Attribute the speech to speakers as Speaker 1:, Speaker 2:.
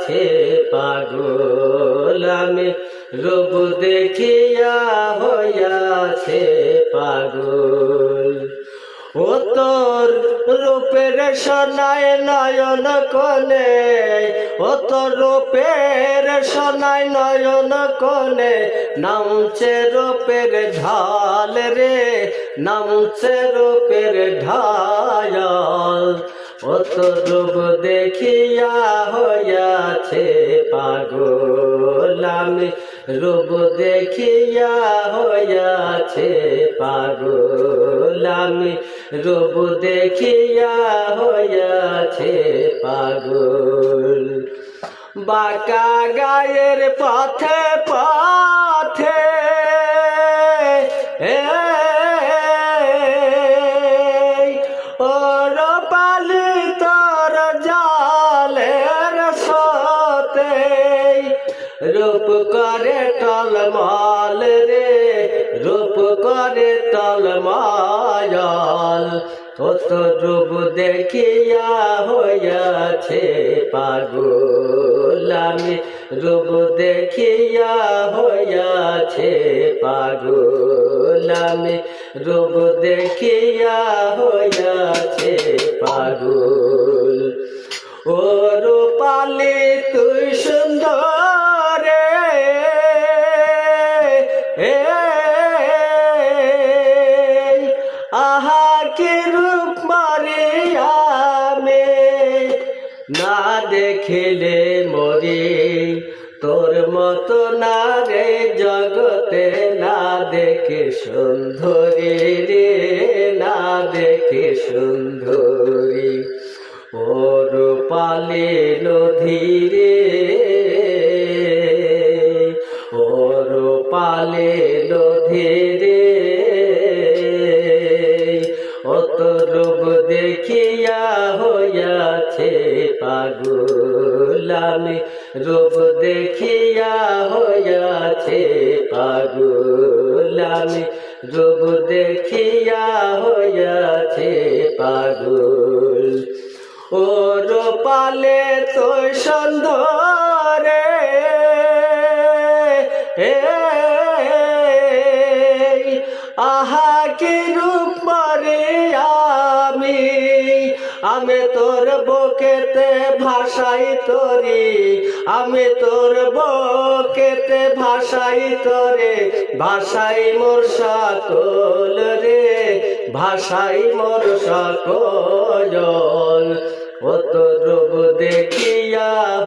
Speaker 1: হইয়াছে পাগল আমি রূপ দেখিয়া হইয়াছে পাগল ও তোর রূপের সোনায় নয়ন কোণে ও তোর রূপের সোনায় নয়ন কোণে নামছে রূপের ঢাল রে নামছে রূপের ঢাল ও তোর রূপ দেখিয়া হইয়াছে পাগল আমি রূপ দেখিয়া হইয়াছে পাগল আমি রূপ দেখিয়া হইয়াছে পাগল বাঁকা গায়ের পথে পথে ওর পালি তোর জালের সাথে রূপ করে টলমল রে রূপ করে টলমল কত রূপ দেখিয়া হইয়াছে পাগল আমি রূপ দেখিয়া হইয়াছে পাগল আমি রূপ দেখিয়া হইয়াছে পাগল ও রূপালি তুই সুন্দর আহা কি রূপ মারিয়ামে না দেখিলে মরি তোর মতো না রে জগতে না দেখে সুন্দরী রে না দেখে সুন্দরী ও রূপালি নদী রে ও রূপালি নদী রে অত রূপ দেখিয়া হইয়াছে পাগল আমি রূপ দেখিয়া হইয়াছে পাগল আমি রূপ দেখিয়া হইয়াছে পাগল ও রূপালে তোর সুন্দর আহা কি রূপ মারে আমি তোর বুকেতে ভাষাই তোরে আমি তোর বুকেতে ভাষাই তোরে ভাষাই মোর সকল রে ভাষাই মোর সকল ও তোর রূপ দেখিয়া